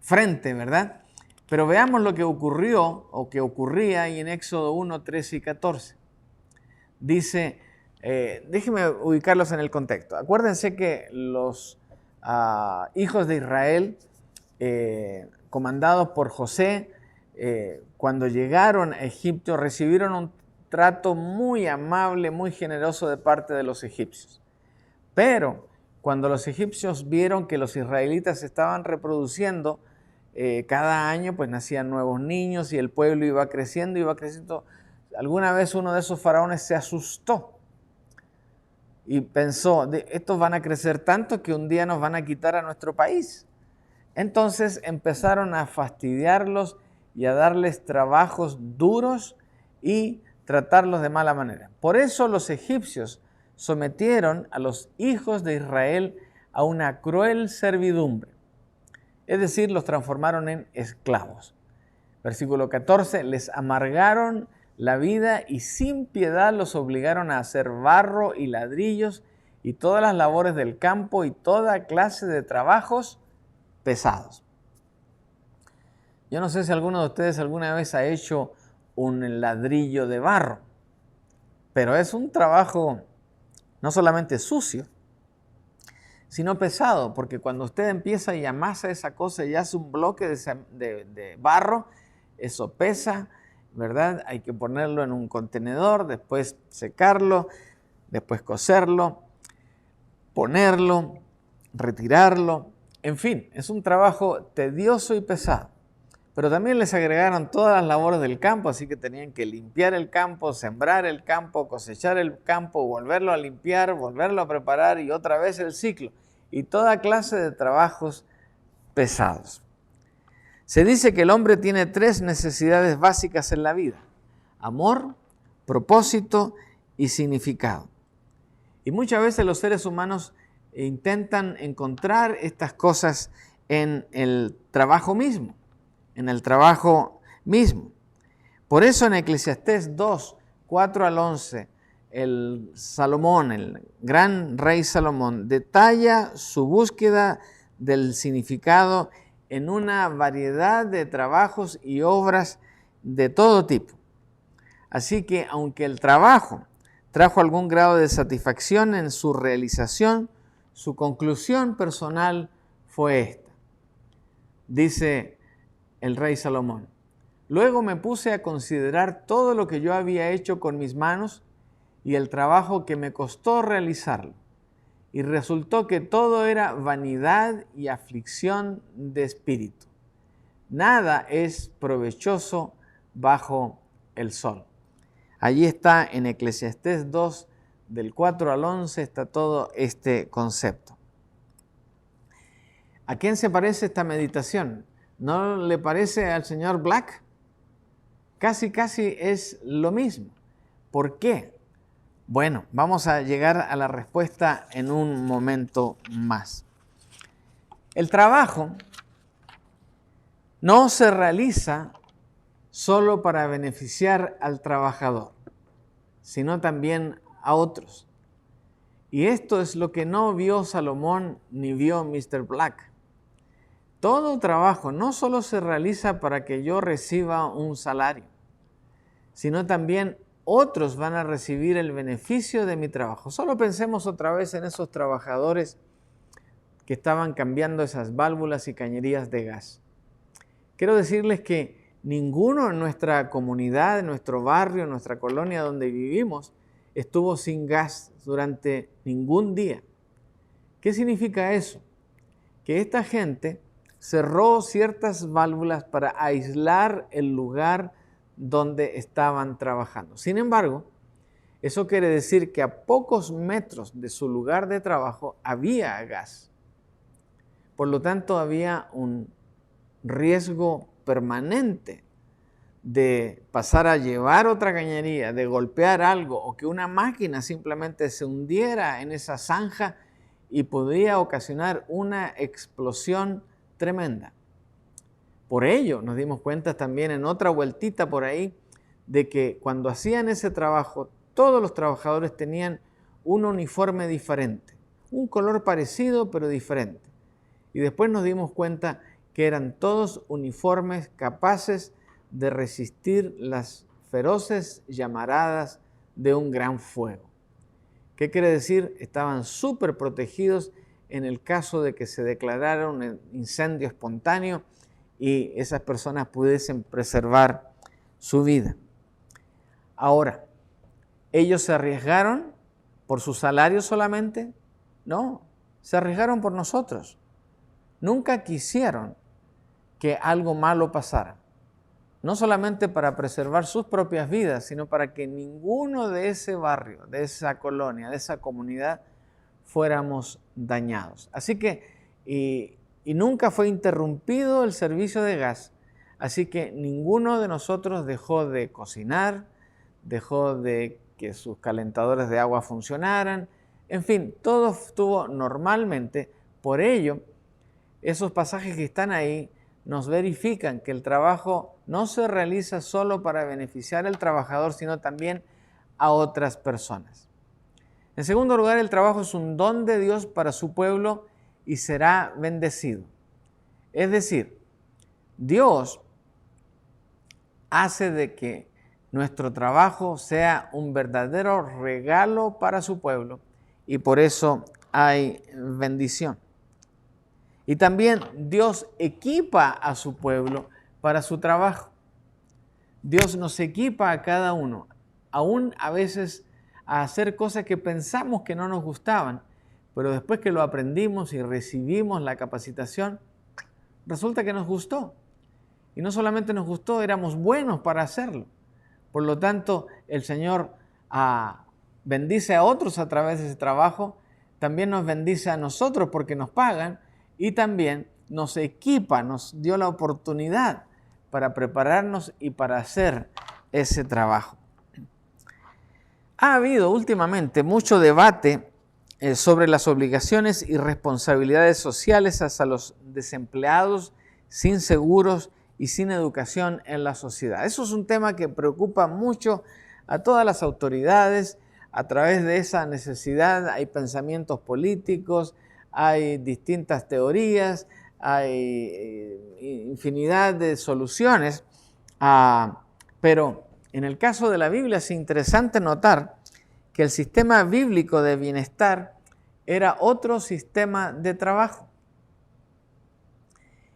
frente, ¿verdad? Pero veamos lo que ocurrió o que ocurría ahí en Éxodo 1, 13 y 14. Dice, déjenme ubicarlos en el contexto. Acuérdense que los hijos de Israel, comandados por José, cuando llegaron a Egipto, recibieron un trato muy amable, muy generoso de parte de los egipcios. Pero cuando los egipcios vieron que los israelitas se estaban reproduciendo, cada año pues nacían nuevos niños y el pueblo iba creciendo. Alguna vez uno de esos faraones se asustó y pensó, estos van a crecer tanto que un día nos van a quitar a nuestro país. Entonces empezaron a fastidiarlos y a darles trabajos duros y tratarlos de mala manera. Por eso los egipcios sometieron a los hijos de Israel a una cruel servidumbre. Es decir, los transformaron en esclavos. Versículo 14, les amargaron la vida y sin piedad los obligaron a hacer barro y ladrillos y todas las labores del campo y toda clase de trabajos pesados. Yo no sé si alguno de ustedes alguna vez ha hecho un ladrillo de barro, pero es un trabajo no solamente sucio, sino pesado, porque cuando usted empieza y amasa esa cosa y hace un bloque de barro, eso pesa, ¿verdad? Hay que ponerlo en un contenedor, después secarlo, después coserlo, ponerlo, retirarlo. En fin, es un trabajo tedioso y pesado. Pero también les agregaron todas las labores del campo, así que tenían que limpiar el campo, sembrar el campo, cosechar el campo, volverlo a limpiar, volverlo a preparar y otra vez el ciclo. Y toda clase de trabajos pesados. Se dice que el hombre tiene 3 necesidades básicas en la vida: amor, propósito y significado. Y muchas veces los seres humanos intentan encontrar estas cosas en el trabajo mismo. Por eso en Eclesiastés 2, 4 al 11, el gran rey Salomón, detalla su búsqueda del significado en una variedad de trabajos y obras de todo tipo. Así que aunque el trabajo trajo algún grado de satisfacción en su realización, su conclusión personal fue esta. Dice el rey Salomón: luego me puse a considerar todo lo que yo había hecho con mis manos y el trabajo que me costó realizarlo. Y resultó que todo era vanidad y aflicción de espíritu. Nada es provechoso bajo el sol. Allí está en Eclesiastés 2, del 4 al 11, está todo este concepto. ¿A quién se parece esta meditación? ¿No le parece al señor Black? Casi es lo mismo. ¿Por qué? Bueno, vamos a llegar a la respuesta en un momento más. El trabajo no se realiza solo para beneficiar al trabajador, sino también a otros. Y esto es lo que no vio Salomón ni vio Mr. Black. Todo trabajo no solo se realiza para que yo reciba un salario, sino también otros van a recibir el beneficio de mi trabajo. Solo pensemos otra vez en esos trabajadores que estaban cambiando esas válvulas y cañerías de gas. Quiero decirles que ninguno en nuestra comunidad, en nuestro barrio, en nuestra colonia donde vivimos, estuvo sin gas durante ningún día. ¿Qué significa eso? Que esta gente cerró ciertas válvulas para aislar el lugar donde estaban trabajando. Sin embargo, eso quiere decir que a pocos metros de su lugar de trabajo había gas. Por lo tanto, había un riesgo permanente de pasar a llevar otra cañería, de golpear algo o que una máquina simplemente se hundiera en esa zanja y podría ocasionar una explosión tremenda. Por ello nos dimos cuenta también en otra vueltita por ahí de que cuando hacían ese trabajo todos los trabajadores tenían un uniforme diferente, un color parecido pero diferente. Y después nos dimos cuenta que eran todos uniformes capaces de resistir las feroces llamaradas de un gran fuego. ¿Qué quiere decir? Estaban súper protegidos en el caso de que se declarara un incendio espontáneo y esas personas pudiesen preservar su vida. Ahora, ¿ellos se arriesgaron por su salario solamente? No, se arriesgaron por nosotros. Nunca quisieron que algo malo pasara. No solamente para preservar sus propias vidas, sino para que ninguno de ese barrio, de esa colonia, de esa comunidad, fuéramos dañados. Así que, y nunca fue interrumpido el servicio de gas, así que ninguno de nosotros dejó de cocinar, dejó de que sus calentadores de agua funcionaran, en fin, todo estuvo normalmente. Por ello, esos pasajes que están ahí nos verifican que el trabajo no se realiza solo para beneficiar al trabajador, sino también a otras personas. En segundo lugar, el trabajo es un don de Dios para su pueblo y será bendecido. Es decir, Dios hace de que nuestro trabajo sea un verdadero regalo para su pueblo y por eso hay bendición. Y también Dios equipa a su pueblo para su trabajo. Dios nos equipa a cada uno, aún a veces a hacer cosas que pensamos que no nos gustaban, pero después que lo aprendimos y recibimos la capacitación, resulta que nos gustó. Y no solamente nos gustó, éramos buenos para hacerlo. Por lo tanto, el Señor bendice a otros a través de ese trabajo, también nos bendice a nosotros porque nos pagan, y también nos equipa, nos dio la oportunidad para prepararnos y para hacer ese trabajo. Ha habido últimamente mucho debate sobre las obligaciones y responsabilidades sociales hacia los desempleados, sin seguros y sin educación en la sociedad. Eso es un tema que preocupa mucho a todas las autoridades. A través de esa necesidad hay pensamientos políticos, hay distintas teorías, hay infinidad de soluciones, pero en el caso de la Biblia es interesante notar que el sistema bíblico de bienestar era otro sistema de trabajo.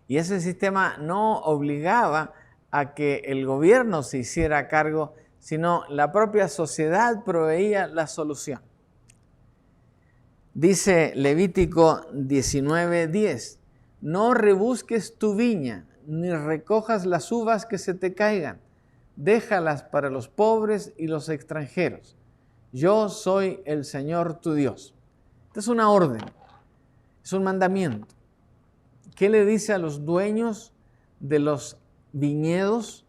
Y ese sistema no obligaba a que el gobierno se hiciera cargo, sino la propia sociedad proveía la solución. Dice Levítico 19:10, no rebusques tu viña, ni recojas las uvas que se te caigan, déjalas para los pobres y los extranjeros. Yo soy el Señor tu Dios. Esta es una orden, es un mandamiento. ¿Qué le dice a los dueños de los viñedos?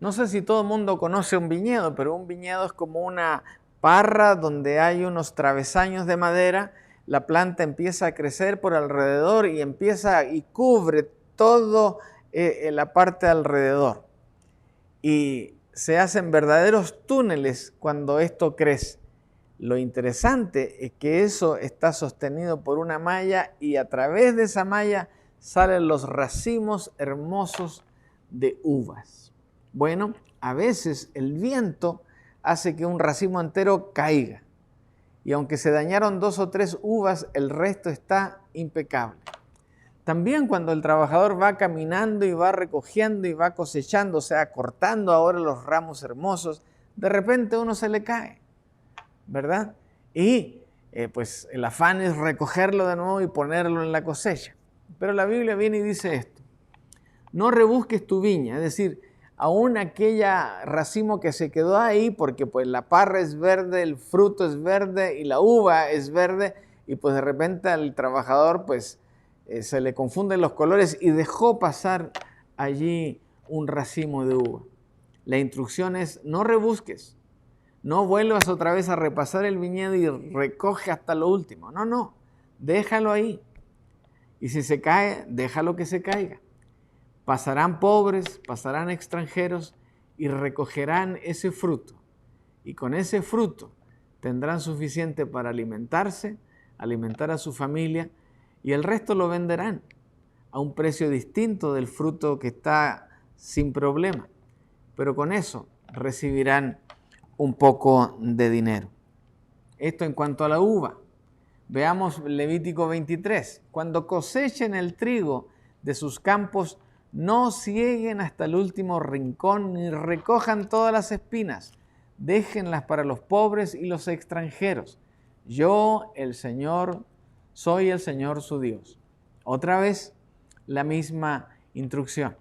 No sé si todo el mundo conoce un viñedo, pero un viñedo es como una parra donde hay unos travesaños de madera, la planta empieza a crecer por alrededor y cubre todo la parte alrededor. Y se hacen verdaderos túneles cuando esto crece. Lo interesante es que eso está sostenido por una malla y a través de esa malla salen los racimos hermosos de uvas. Bueno, a veces el viento hace que un racimo entero caiga. Y aunque se dañaron 2 o 3 uvas, el resto está impecable. También cuando el trabajador va caminando y va recogiendo y va cosechando, o sea, cortando ahora los ramos hermosos, de repente uno se le cae, ¿verdad? Y pues el afán es recogerlo de nuevo y ponerlo en la cosecha. Pero la Biblia viene y dice esto: no rebusques tu viña, es decir, aún aquella racimo que se quedó ahí, porque pues la parra es verde, el fruto es verde y la uva es verde, y pues de repente al trabajador pues se le confunden los colores y dejó pasar allí un racimo de uva. La instrucción es: no rebusques, no vuelvas otra vez a repasar el viñedo y recoge hasta lo último. No, déjalo ahí. Y si se cae, déjalo que se caiga. Pasarán pobres, pasarán extranjeros y recogerán ese fruto. Y con ese fruto tendrán suficiente para alimentarse, alimentar a su familia, y el resto lo venderán a un precio distinto del fruto que está sin problema. Pero con eso recibirán un poco de dinero. Esto en cuanto a la uva. Veamos Levítico 23. Cuando cosechen el trigo de sus campos, no cieguen hasta el último rincón ni recojan todas las espinas. Déjenlas para los pobres y los extranjeros. Yo, el Señor, soy el Señor su Dios. Otra vez, la misma instrucción.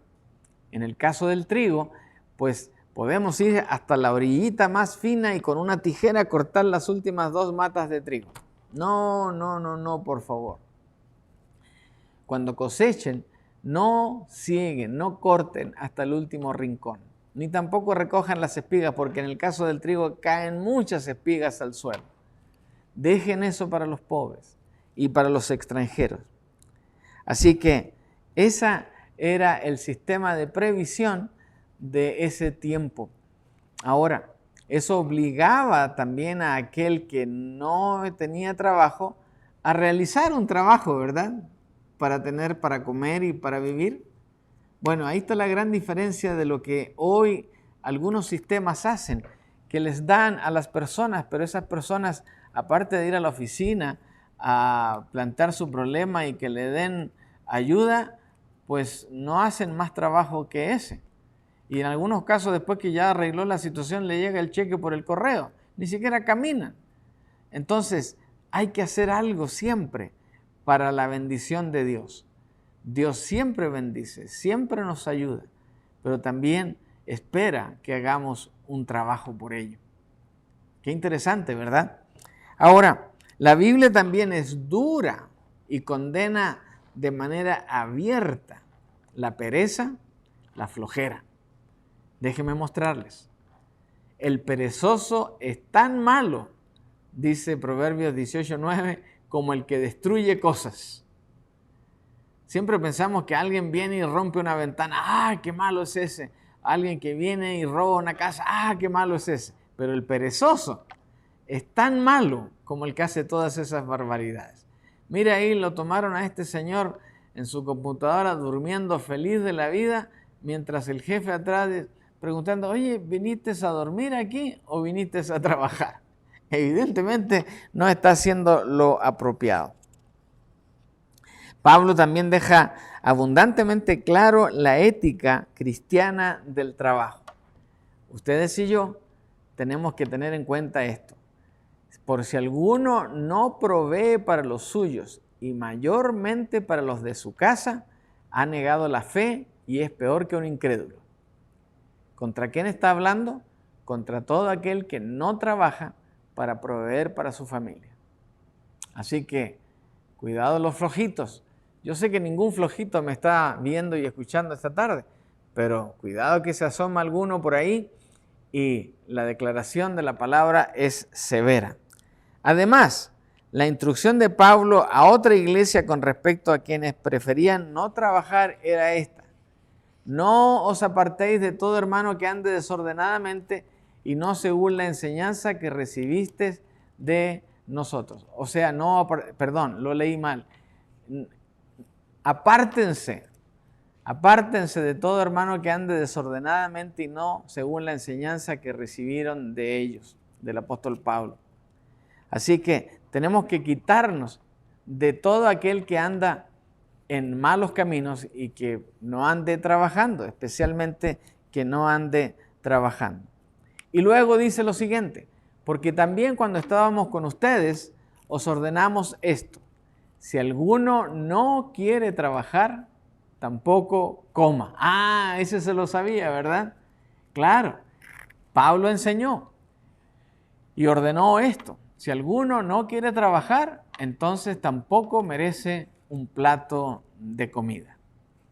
En el caso del trigo, pues podemos ir hasta la orillita más fina y con una tijera cortar las últimas 2 matas de trigo. No, por favor. Cuando cosechen, no cieguen, no corten hasta el último rincón, ni tampoco recojan las espigas, porque en el caso del trigo caen muchas espigas al suelo. Dejen eso para los pobres y para los extranjeros. Así que ese era el sistema de previsión de ese tiempo. Ahora, eso obligaba también a aquel que no tenía trabajo a realizar un trabajo, ¿verdad? Para tener para comer y para vivir. Bueno, ahí está la gran diferencia de lo que hoy algunos sistemas hacen, que les dan a las personas, pero esas personas, aparte de ir a la oficina a plantear su problema y que le den ayuda, pues no hacen más trabajo que ese. Y en algunos casos, después que ya arregló la situación, le llega el cheque por el correo. Ni siquiera caminan. Entonces, hay que hacer algo siempre para la bendición de Dios. Dios siempre bendice, siempre nos ayuda, pero también espera que hagamos un trabajo por ello. Qué interesante, ¿verdad? Ahora, la Biblia también es dura y condena de manera abierta la pereza, la flojera. Déjenme mostrarles. El perezoso es tan malo, dice Proverbios 18:9, como el que destruye cosas. Siempre pensamos que alguien viene y rompe una ventana. ¡Ah, qué malo es ese! Alguien que viene y roba una casa. ¡Ah, qué malo es ese! Pero el perezoso es tan malo como el que hace todas esas barbaridades. Mira, ahí lo tomaron a este señor en su computadora durmiendo feliz de la vida, mientras el jefe atrás preguntando: oye, ¿viniste a dormir aquí o viniste a trabajar? Evidentemente no está haciendo lo apropiado. Pablo también deja abundantemente claro la ética cristiana del trabajo. Ustedes y yo tenemos que tener en cuenta esto. Por si alguno no provee para los suyos y mayormente para los de su casa, ha negado la fe y es peor que un incrédulo. ¿Contra quién está hablando? Contra todo aquel que no trabaja para proveer para su familia. Así que, cuidado los flojitos. Yo sé que ningún flojito me está viendo y escuchando esta tarde, pero cuidado que se asoma alguno por ahí y la declaración de la palabra es severa. Además, la instrucción de Pablo a otra iglesia con respecto a quienes preferían no trabajar era esta: no os apartéis de todo hermano que ande desordenadamente y no según la enseñanza que recibisteis de nosotros. O sea, lo leí mal. Apártense de todo hermano que ande desordenadamente y no según la enseñanza que recibieron de ellos, del apóstol Pablo. Así que tenemos que quitarnos de todo aquel que anda en malos caminos y que no ande trabajando, especialmente que no ande trabajando. Y luego dice lo siguiente: porque también cuando estábamos con ustedes os ordenamos esto: si alguno no quiere trabajar, tampoco coma. Ah, ese se lo sabía, ¿verdad? Claro, Pablo enseñó y ordenó esto. Si alguno no quiere trabajar, entonces tampoco merece un plato de comida.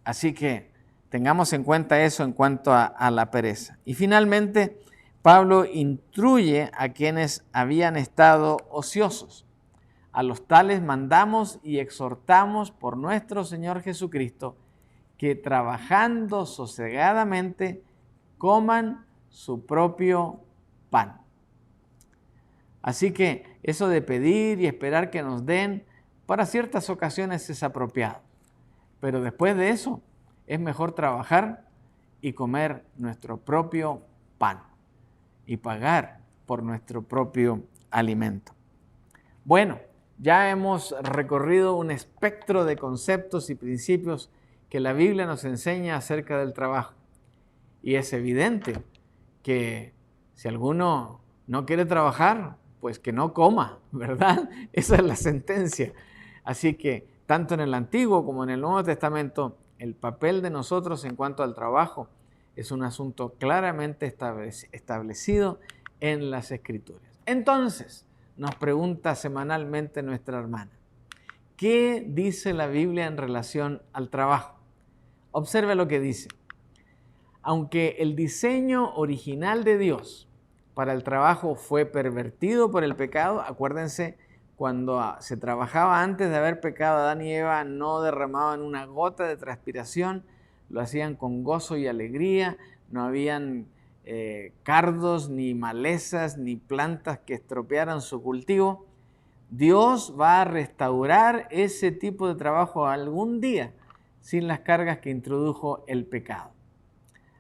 Así que tengamos en cuenta eso en cuanto a la pereza. Y finalmente, Pablo instruye a quienes habían estado ociosos. A los tales mandamos y exhortamos por nuestro Señor Jesucristo que trabajando sosegadamente coman su propio pan. Así que eso de pedir y esperar que nos den, para ciertas ocasiones es apropiado. Pero después de eso, es mejor trabajar y comer nuestro propio pan y pagar por nuestro propio alimento. Bueno, ya hemos recorrido un espectro de conceptos y principios que la Biblia nos enseña acerca del trabajo. Y es evidente que si alguno no quiere trabajar, pues que no coma, ¿verdad? Esa es la sentencia. Así que tanto en el Antiguo como en el Nuevo Testamento, el papel de nosotros en cuanto al trabajo es un asunto claramente establecido en las Escrituras. Entonces, nos pregunta semanalmente nuestra hermana, ¿qué dice la Biblia en relación al trabajo? Observe lo que dice. Aunque el diseño original de Dios para el trabajo fue pervertido por el pecado, acuérdense, cuando se trabajaba antes de haber pecado, Adán y Eva no derramaban una gota de transpiración, lo hacían con gozo y alegría, no habían cardos, ni malezas, ni plantas que estropearan su cultivo. Dios va a restaurar ese tipo de trabajo algún día sin las cargas que introdujo el pecado.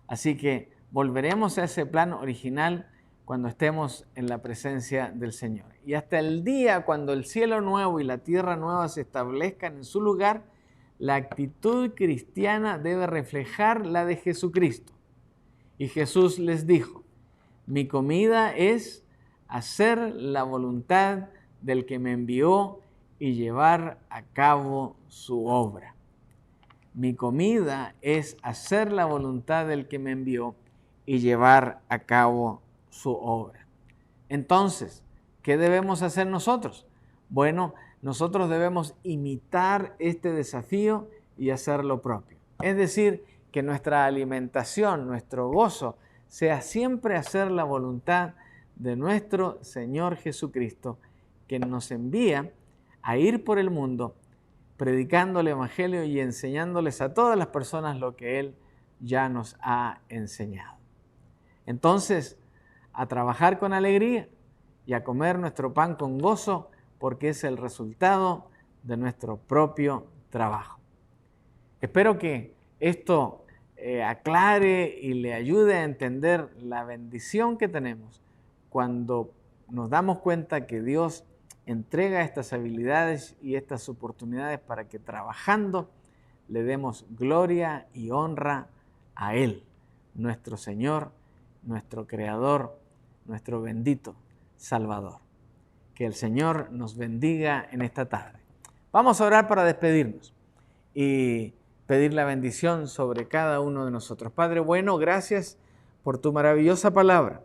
Así que volveremos a ese plan original cuando estemos en la presencia del Señor. Y hasta el día cuando el cielo nuevo y la tierra nueva se establezcan en su lugar, la actitud cristiana debe reflejar la de Jesucristo. Y Jesús les dijo, mi comida es hacer la voluntad del que me envió y llevar a cabo su obra. Mi comida es hacer la voluntad del que me envió y llevar a cabo su obra. Entonces, ¿qué debemos hacer nosotros? Bueno, nosotros debemos imitar este desafío y hacer lo propio. Es decir, que nuestra alimentación, nuestro gozo, sea siempre hacer la voluntad de nuestro Señor Jesucristo, que nos envía a ir por el mundo predicando el Evangelio y enseñándoles a todas las personas lo que Él ya nos ha enseñado. Entonces, a trabajar con alegría y a comer nuestro pan con gozo, porque es el resultado de nuestro propio trabajo. Espero que esto aclare y le ayude a entender la bendición que tenemos cuando nos damos cuenta que Dios entrega estas habilidades y estas oportunidades para que trabajando le demos gloria y honra a Él, nuestro Señor, nuestro Creador, nuestro bendito Salvador. Que el Señor nos bendiga en esta tarde. Vamos a orar para despedirnos y pedir la bendición sobre cada uno de nosotros. Padre bueno, gracias por tu maravillosa palabra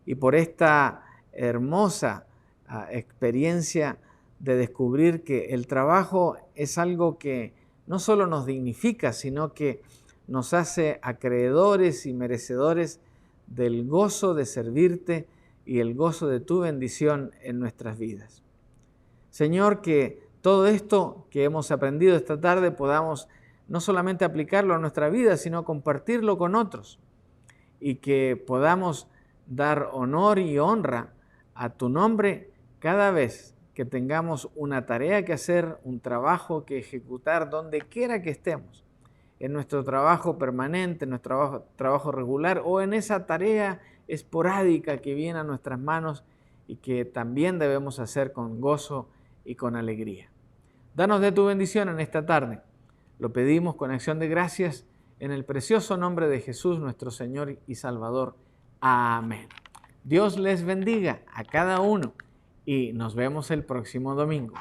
y por esta hermosa experiencia de descubrir que el trabajo es algo que no solo nos dignifica, sino que nos hace acreedores y merecedores del gozo de servirte y el gozo de tu bendición en nuestras vidas. Señor, que todo esto que hemos aprendido esta tarde podamos no solamente aplicarlo a nuestra vida, sino compartirlo con otros y que podamos dar honor y honra a tu nombre cada vez que tengamos una tarea que hacer, un trabajo que ejecutar, donde quiera que estemos, en nuestro trabajo permanente, en nuestro trabajo regular o en esa tarea esporádica que viene a nuestras manos y que también debemos hacer con gozo y con alegría. Danos de tu bendición en esta tarde. Lo pedimos con acción de gracias en el precioso nombre de Jesús, nuestro Señor y Salvador. Amén. Dios les bendiga a cada uno y nos vemos el próximo domingo.